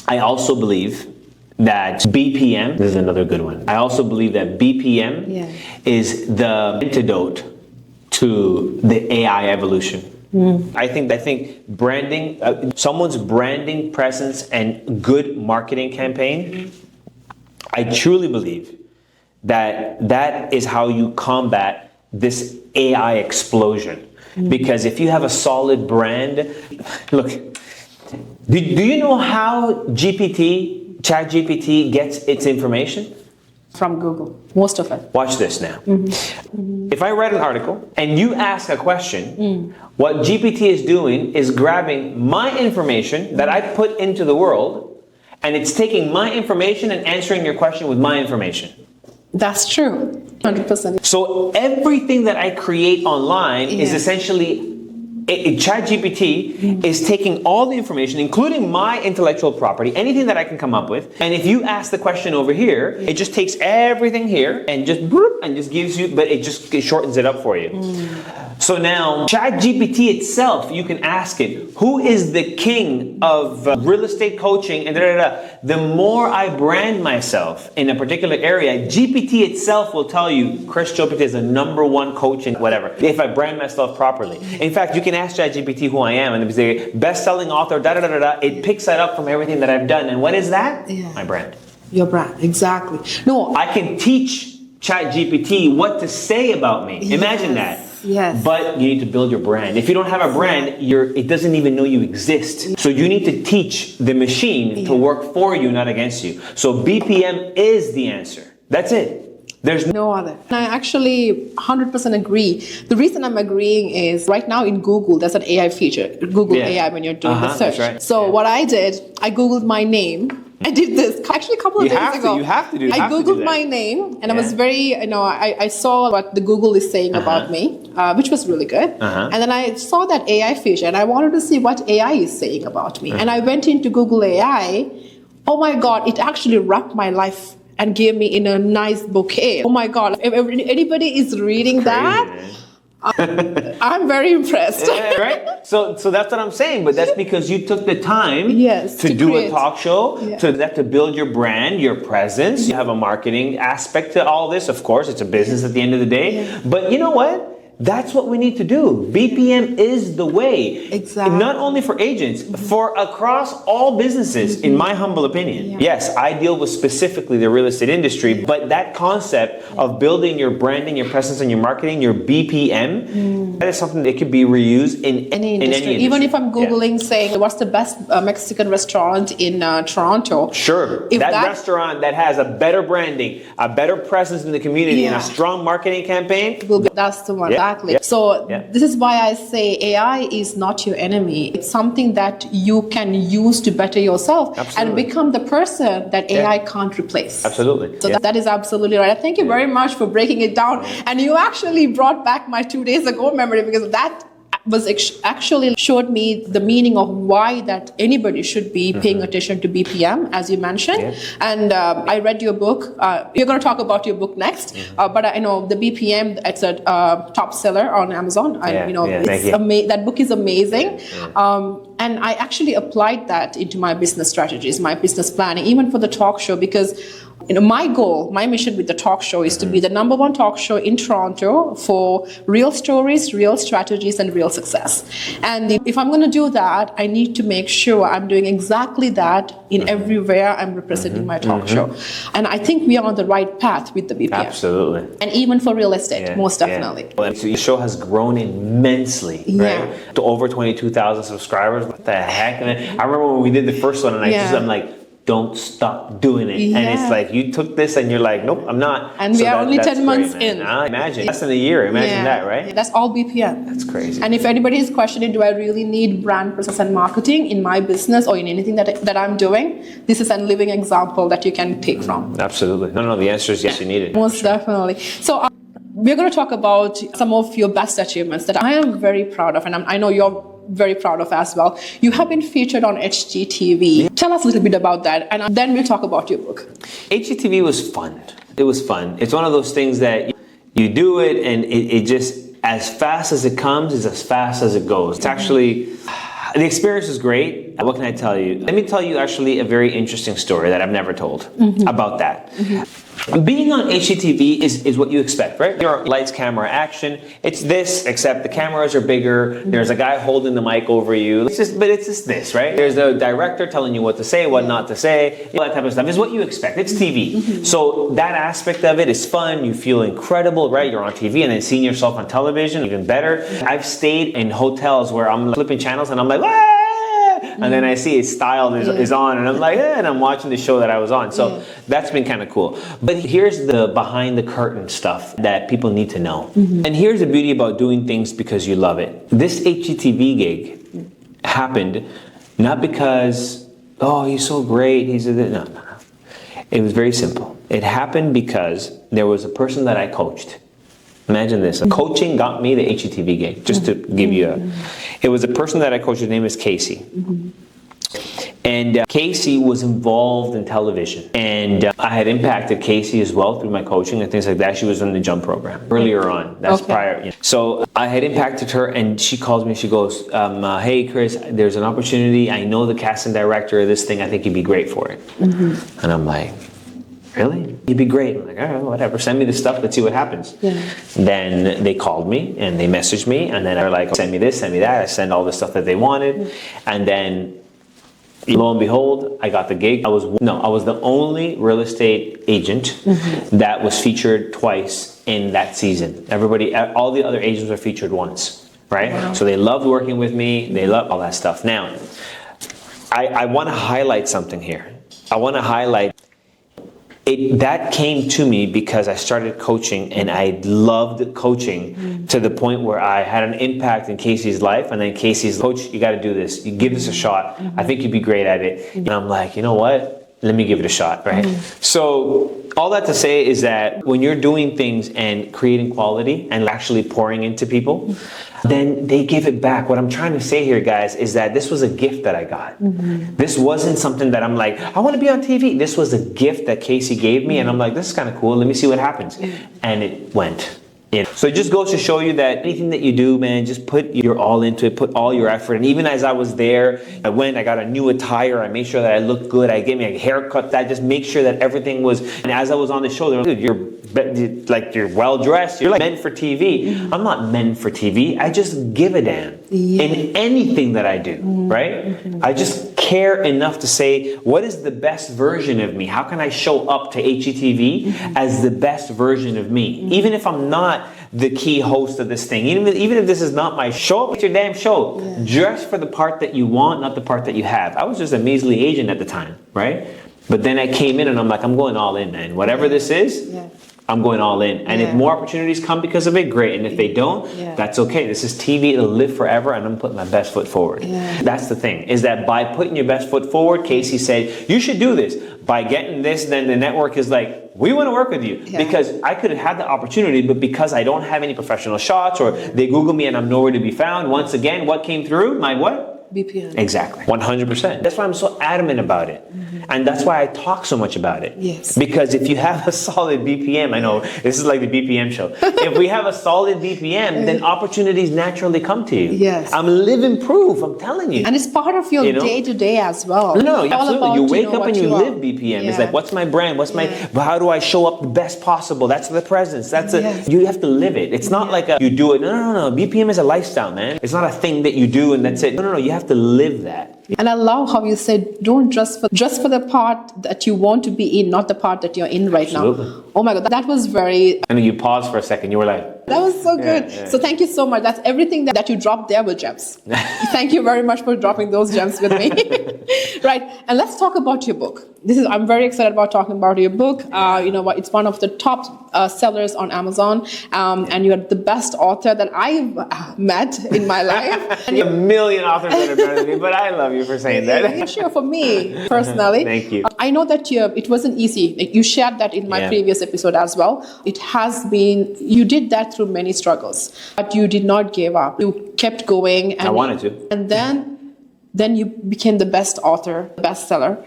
I also believe that BPM, this is another good one. I also believe that BPM is the antidote to the AI evolution. I think branding, someone's branding presence and good marketing campaign, I truly believe that that is how you combat this AI explosion. Because if you have a solid brand, look, do you know how ChatGPT gets its information? From Google, most of it. Watch this now. If I read an article and you ask a question, what GPT is doing is grabbing my information that I put into the world, and it's taking my information and answering your question with my information. That's true, 100%. So everything that I create online is essentially ChatGPT is taking all the information, including my intellectual property, anything that I can come up with, and if you ask the question over here, it just takes everything here and just gives you, but it shortens it up for you. So now, ChatGPT itself, you can ask it, who is the king of real estate coaching, and The more I brand myself in a particular area, GPT itself will tell you, Chris Chopite is the #1 coach in whatever, if I brand myself properly. In fact, you can ask ChatGPT who I am, and if it's a best-selling author, it picks that up from everything that I've done. And what is that? My brand. Your brand, exactly. No, I can teach ChatGPT what to say about me. Imagine that. Yes. But you need to build your brand. If you don't have a brand, it doesn't even know you exist. So you need to teach the machine to work for you, not against you. So BPM is the answer. That's it. There's no other. I actually 100% agree. The reason I'm agreeing is right now in Google, there's an AI feature, Google AI, when you're doing the search. That's right. So what I did, I Googled my name. I did this actually a couple of days ago. You have to do that. I Googled my name, and I was very, I saw what the Google is saying about me, which was really good. And then I saw that AI feature, and I wanted to see what AI is saying about me. And I went into Google AI. Oh my God, it actually wrapped my life and gave me in a nice bouquet. Oh my God, if anybody is reading that, I'm very impressed. Right? So that's what I'm saying. But that's because you took the time to do create a talk show, to build your brand, your presence. You have a marketing aspect to all this. Of course, it's a business at the end of the day. But you know what? That's what we need to do. BPM is the way. Exactly. Not only for agents, for across all businesses, in my humble opinion. Yes, I deal with specifically the real estate industry, but that concept of building your branding, your presence, and your marketing, your BPM, that is something that could be reused in any industry. Even if I'm Googling saying, what's the best Mexican restaurant in Toronto? Sure. If that restaurant that has a better branding, a better presence in the community, and a strong marketing campaign. That's the one. Exactly. So this is why I say AI is not your enemy. It's something that you can use to better yourself and become the person that AI can't replace. Absolutely. So that is absolutely right. Thank you very much for breaking it down. And you actually brought back my 2 days ago memory, because that was actually showed me the meaning of why that anybody should be paying attention to BPM, as you mentioned. And I read your book. You're going to talk about your book next, but I know the BPM, it's a top seller on Amazon. That book is amazing. And I actually applied that into my business strategies, my business planning, even for the talk show, because my goal, my mission with the talk show is to be the #1 talk show in Toronto for real stories, real strategies, and real success. And if I'm going to do that, I need to make sure I'm doing exactly that in everywhere I'm representing my talk show. And I think we are on the right path with the BPM. Absolutely. And even for real estate, most definitely. Well, so your show has grown immensely, right? To over 22,000 subscribers. What the heck? And I remember when we did the first one, and I'm like, don't stop doing it. And it's like, you took this and you're like, nope, I'm not. And we are only 10 months in. Imagine, less than a year, imagine that, right? That's all BPM. That's crazy. And if anybody is questioning, do I really need brand presence and marketing in my business or in anything that I'm doing? This is a living example that you can take from. Absolutely. No, the answer is yes, you need it. Most definitely. So we're going to talk about some of your best achievements that I am very proud of, and I know you're very proud of as well. You have been featured on HGTV. Tell us a little bit about that, and then we'll talk about your book. HGTV was fun. It was fun. It's one of those things that you do it, and it just, as fast as it comes, is as fast as it goes. It's actually, the experience is great. What can I tell you? Let me tell you actually a very interesting story that I've never told about that. Being on HGTV is what you expect, right? There are lights, camera, action. It's this, except the cameras are bigger. There's a guy holding the mic over you. It's just this, right? There's a director telling you what to say, what not to say. All that type of stuff is what you expect. It's TV. So that aspect of it is fun. You feel incredible, right? You're on TV, and then seeing yourself on television, even better. I've stayed in hotels where I'm flipping channels and I'm like, ah! And then I see his style is on, and I'm like, and I'm watching the show that I was on. So that's been kind of cool. But here's the behind the curtain stuff that people need to know. And here's the beauty about doing things because you love it. This HGTV gig happened not because, oh, he's so great. No. It was very simple. It happened because there was a person that I coached. Imagine this. Coaching got me the HGTV gig, just to give you it was a person that I coached. His name is Casey. And Casey was involved in television. And I had impacted Casey as well through my coaching and things like that. She was in the Jump program earlier on. That's prior. So I had impacted her, and she calls me. She goes, hey, Chris, there's an opportunity. I know the casting director of this thing. I think you'd be great for it. And I'm like, really? You'd be great. I'm like, all right, whatever. Send me the stuff. Let's see what happens. Then they called me and they messaged me, and then they're like, send me this, send me that. I send all the stuff that they wanted. And then lo and behold, I got the gig. I was the only real estate agent that was featured twice in that season. All the other agents were featured once, right? Wow. So they loved working with me. They loved all that stuff. Now, I want to highlight something here. I want to highlight that came to me because I started coaching, and I loved coaching to the point where I had an impact in Casey's life. And then Casey's, coach, you got to do this. You give this a shot. I think you'd be great at it. And I'm like, you know what? Let me give it a shot, right? So all that to say is that when you're doing things and creating quality and actually pouring into people, then they give it back. What I'm trying to say here, guys, is that this was a gift that I got. This wasn't something that I'm like, I want to be on TV. This was a gift that Casey gave me, and I'm like, this is kind of cool. Let me see what happens. And it went. So it just goes to show you that anything that you do, man, just put your all into it, put all your effort. And even as I was there, I got a new attire. I made sure that I looked good. I gave me a haircut. I just make sure that everything was. And as I was on the show, they were like, dude, you're well dressed. You're like meant for TV. I'm not meant for TV. I just give a damn in anything that I do, right? I just care enough to say, what is the best version of me? How can I show up to HGTV as the best version of me? Even if I'm not the key host of this thing, even if this is not my show, it's your damn show. Dress for the part that you want, not the part that you have. I was just a measly agent at the time, right? But then I came in and I'm like, I'm going all in, man. Whatever this is, I'm going all in. And if more opportunities come because of it, great. And if they don't, that's okay. This is TV. It'll live forever, and I'm putting my best foot forward. That's the thing, is that by putting your best foot forward, Casey said, you should do this. By getting this, then the network is like, we want to work with you. Because I could have had the opportunity, but because I don't have any professional shots, or they Google me and I'm nowhere to be found, once again, what came through? My what? BPM. Exactly. 100%. That's why I'm so adamant about it. And that's why I talk so much about it. Yes. Because if you have a solid BPM, I know this is like the BPM show. If we have a solid BPM, then opportunities naturally come to you. Yes. I'm living proof, I'm telling you. And it's part of your day-to-day as well. No, All absolutely. about, You wake up what and you are. live BPM. It's Yeah. like, what's my brand? What's my, how do I show up the best possible? That's the presence. That's Yes. you have to live it. It's not like you do it. No. BPM is a lifestyle, man. It's not a thing that you do and that's it. No. You have to live that. And I love how you said, don't dress for the part that you want to be in, not the part that you're in right Absolutely. now. Oh my God, that was very... And then you paused for a second. You were like... That was so good. Yeah. So thank you so much. That's everything that you dropped there were gems. Thank you very much for dropping those gems with me. Right. And let's talk about your book. I'm very excited about talking about your book. You know what? It's one of the top sellers on Amazon. And you're the best author that I've met in my life. And a million authors that are better than me, but I love you for saying that. Sure, for me personally. Thank you. I know that it wasn't easy. Like, you shared that in my previous episode as well. It has been, you did that through many struggles, but you did not give up. You kept going. And I wanted to. And then you became the best author, bestseller.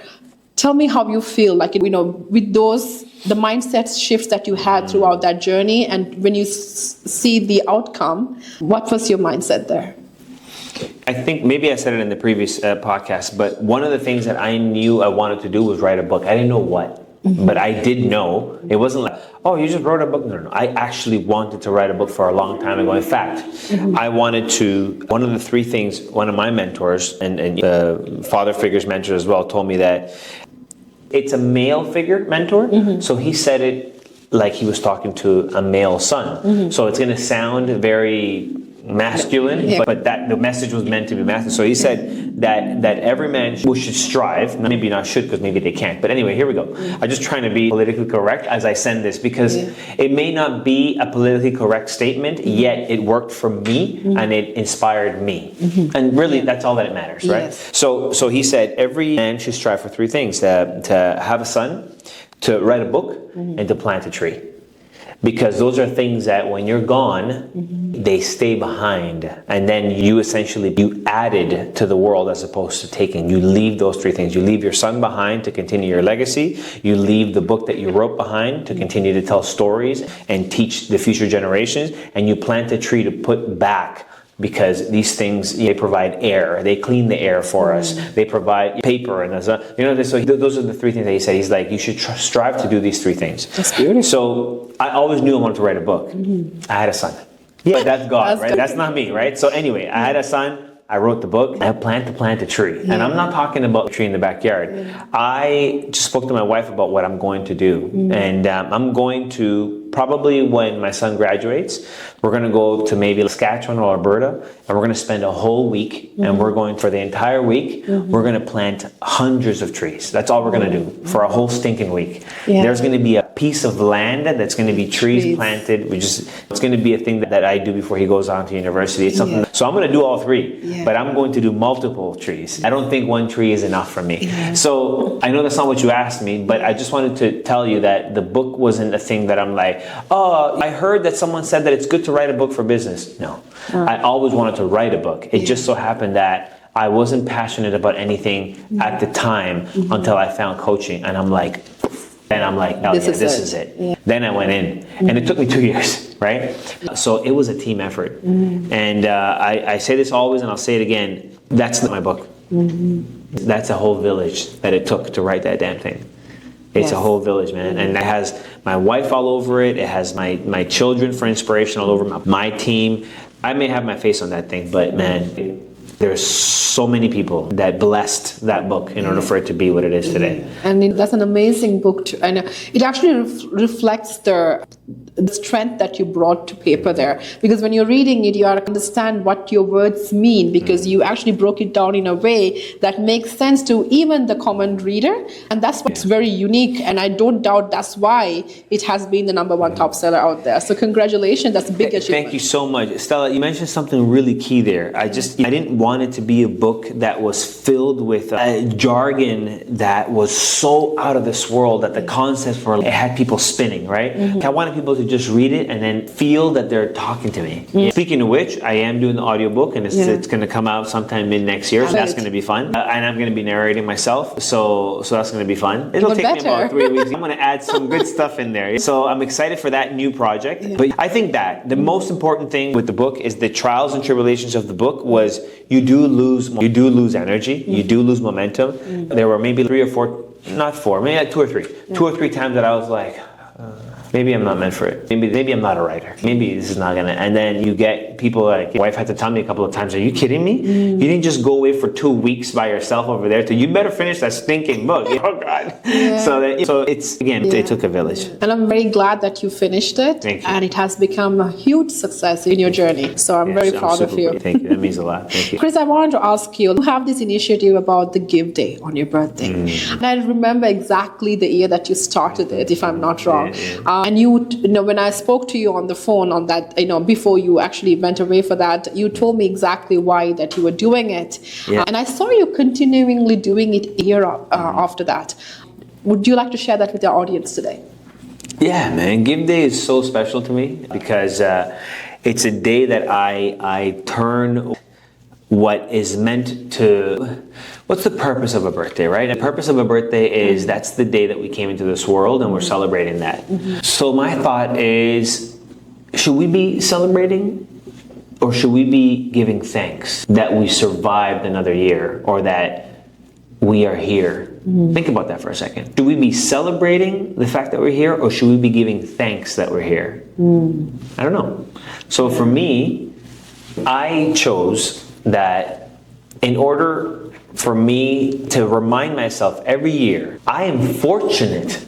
Tell me how you feel, like, you know, with the mindset shifts that you had throughout that journey, and when you see the outcome, what was your mindset there? I think maybe I said it in the previous podcast, but one of the things that I knew I wanted to do was write a book. I didn't know what. But I did know. It wasn't like, oh, you just wrote a book. No. I actually wanted to write a book for a long time ago. In fact, I wanted to, one of the three things, one of my mentors and father figures mentors as well told me that it's a male figure mentor. So he said it like he was talking to a male son. So it's going to sound very masculine, but that the message was meant to be masculine. So he said that every man should strive. Maybe not should, because maybe they can't. But anyway, here we go. I'm just trying to be politically correct as I send this, because it may not be a politically correct statement, yet it worked for me and it inspired me. And really, that's all that matters, right? Yes. So he said every man should strive for three things: to have a son, to write a book, and to plant a tree. Because those are things that when you're gone, they stay behind. And then you added to the world as opposed to taking. You leave those three things. You leave your son behind to continue your legacy. You leave the book that you wrote behind to continue to tell stories and teach the future generations. And you plant a tree to put back. Because these things, they provide air. They clean the air for us. They provide paper. And so those are the three things that he said. He's like, you should strive to do these three things. That's beautiful. So I always knew I wanted to write a book. I had a son. But that's God, right? That's not me, right? So anyway, I had a son. I wrote the book. I plan to plant a tree. And I'm not talking about a tree in the backyard. I just spoke to my wife about what I'm going to do. And I'm going to, probably when my son graduates, we're going to go to maybe Saskatchewan or Alberta, and we're going to spend a whole week, and we're going for the entire week, we're going to plant hundreds of trees. That's all we're going to do for a whole stinking week. There's going to be a piece of land that's going to be trees planted. It's going to be a thing that I do before he goes on to university. It's something. So I'm going to do all three, but I'm going to do multiple trees. I don't think one tree is enough for me. So I know that's not what you asked me, but I just wanted to tell you that the book wasn't a thing that I'm like, oh, I heard that someone said that it's good to write a book for business. No, I always wanted to write a book. It just so happened that I wasn't passionate about anything at the time until I found coaching. And I'm like, oh, this is it. Then I went in, and it took me 2 years, right? So it was a team effort. And I say this always, and I'll say it again. That's not my book. That's a whole village that it took to write that damn thing. It's a whole village, man. And it has my wife all over it. It has my children for inspiration all over my team. I may have my face on that thing, but man, there's so many people that blessed that book in order for it to be what it is today. And that's an amazing book. And it actually reflects the strength that you brought to paper there. Because when you're reading it, you understand what your words mean, because you actually broke it down in a way that makes sense to even the common reader. And that's what's very unique. And I don't doubt that's why it has been the #1 top seller out there. So congratulations, that's a big achievement. Thank you so much. Stella, you mentioned something really key there. I didn't want wanted to be a book that was filled with jargon that was so out of this world that the concepts were, it had people spinning, right? I wanted people to just read it and then feel that they're talking to me. Speaking of which, I am doing the audiobook, and it's going to come out sometime mid next year, so that's going to be fun. And I'm going to be narrating myself, so that's going to be fun. It'll take me about 3 weeks. I'm going to add some good stuff in there. So I'm excited for that new project. But I think that the most important thing with the book is the trials and tribulations of the book was you do lose energy, you do lose momentum. There were maybe 3 or 4, not 4, maybe like 2 or 3. 2 or 3 times that I was like, maybe I'm not meant for it. Maybe I'm not a writer. Maybe this is not gonna. And then you get people like, my wife had to tell me a couple of times, are you kidding me? You didn't just go away for 2 weeks by yourself over there. You better finish that stinking book. Oh God. So it's, again, it took a village. And I'm very glad that you finished it. Thank you. And it has become a huge success in your journey. So I'm very proud of you. Thank you. That means a lot. Thank you. Chris, I wanted to ask you have this initiative about the Give Day on your birthday. And I remember exactly the year that you started it, if I'm not wrong. And you know, when I spoke to you on the phone on that, before you actually went away for that, you told me exactly why that you were doing it. And I saw you continually doing it year after that. Would you like to share that with our audience today? Yeah, man. Give Day is so special to me because it's a day that I turn what is meant to... What's the purpose of a birthday, right? The purpose of a birthday is that's the day that we came into this world and we're celebrating that. So my thought is, should we be celebrating or should we be giving thanks that we survived another year or that we are here? Think about that for a second. Should we be celebrating the fact that we're here or should we be giving thanks that we're here? I don't know. So for me, I chose that in order for me to remind myself every year, I am fortunate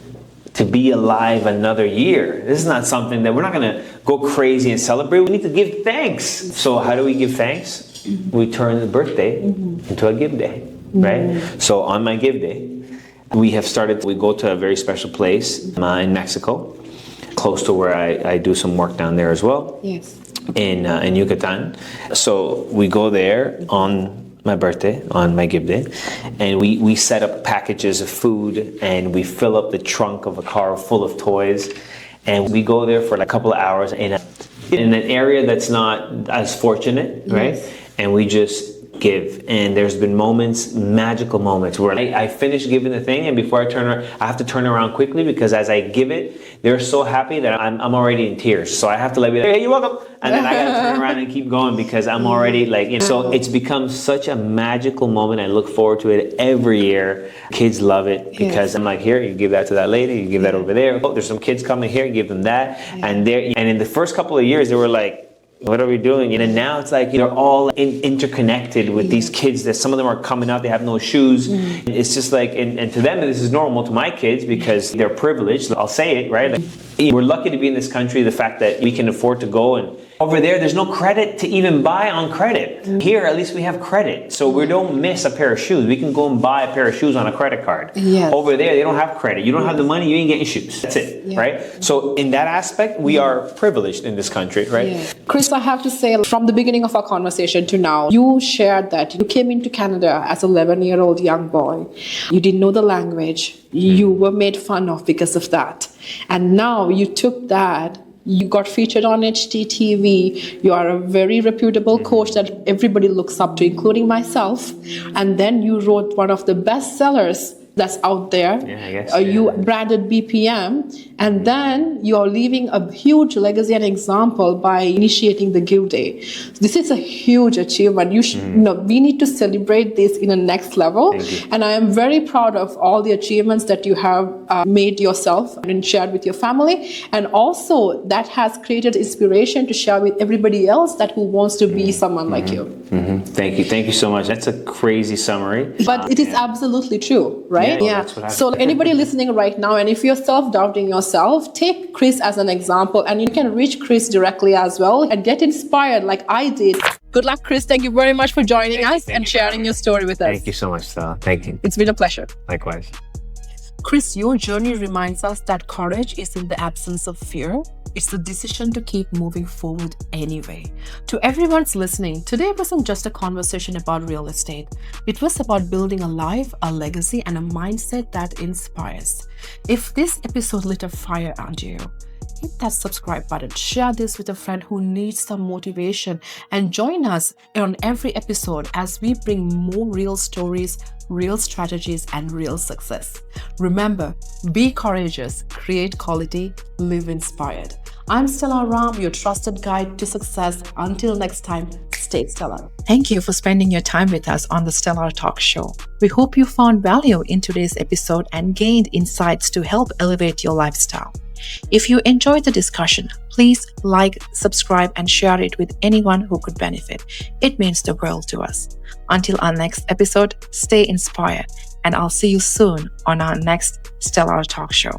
to be alive another year. This is not something that we're not going to go crazy and celebrate. We need to give thanks. So how do we give thanks? We turn the birthday into a give day, right? So on my give day, we go to a very special place in Mexico, close to where I do some work down there as well. Yes. In Yucatan. So we go there on my birthday, on my give day, and we set up packages of food and we fill up the trunk of a car full of toys and we go there for a couple of hours in an area that's not as fortunate, right? And we just give. And there's been moments, magical moments, where I finish giving the thing and before I have to turn around quickly because as I give it, they're so happy that I'm already in tears. So I have to be like, hey, you're welcome. And then I gotta turn around and keep going because I'm already so it's become such a magical moment. I look forward to it every year. Kids love it because I'm like, here, you give that to that lady, you give that over there. Oh, there's some kids coming here, give them that. And in the first couple of years, they were like, what are we doing? And now it's like they're all interconnected with these kids that some of them are coming out, they have no shoes. It's just like, and to them this is normal. To my kids, because they're privileged, I'll say it, right? We're lucky to be in this country, the fact that we can afford to go and over there's no credit to even buy on credit. Here, at least we have credit. So we don't miss a pair of shoes. We can go and buy a pair of shoes on a credit card. Over there, they don't have credit. You don't have the money, you ain't getting shoes. That's it, right? So in that aspect, we are privileged in this country, right? Chris, I have to say, from the beginning of our conversation to now, you shared that you came into Canada as an 11-year-old young boy. You didn't know the language. You were made fun of because of that. And now you took that, you got featured on HTTV, you are a very reputable coach that everybody looks up to, including myself. And then you wrote one of the best sellers that's out there. I guess. You branded BPM, and then you are leaving a huge legacy and example by initiating the Give Day. This is a huge achievement. We need to celebrate this in a next level. And I am very proud of all the achievements that you have made yourself and shared with your family, and also that has created inspiration to share with everybody else that who wants to be someone like you. Thank you so much. That's a crazy summary, but it is absolutely true, right? So anybody listening right now, and if you're self-doubting yourself, take Chris as an example, and you can reach Chris directly as well and get inspired like I did. Good luck, Chris. Thank you very much for joining us and sharing your story with us. Thank you so much, Stella. Thank you. It's been a pleasure. Likewise. Chris, your journey reminds us that courage is in the absence of fear. It's the decision to keep moving forward anyway. To everyone's listening, today wasn't just a conversation about real estate. It was about building a life, a legacy, and a mindset that inspires. If this episode lit a fire under you, hit that subscribe button, share this with a friend who needs some motivation, and join us on every episode as we bring more real stories, real strategies, and real success. Remember, be courageous, create quality, live inspired. I'm Stella Ram, your trusted guide to success. Until next time, stay stellar. Thank you for spending your time with us on the Stellar Talk Show. We hope you found value in today's episode and gained insights to help elevate your lifestyle. If you enjoyed the discussion, please like, subscribe, and share it with anyone who could benefit. It means the world to us. Until our next episode, stay inspired, and I'll see you soon on our next Stellar Talk Show.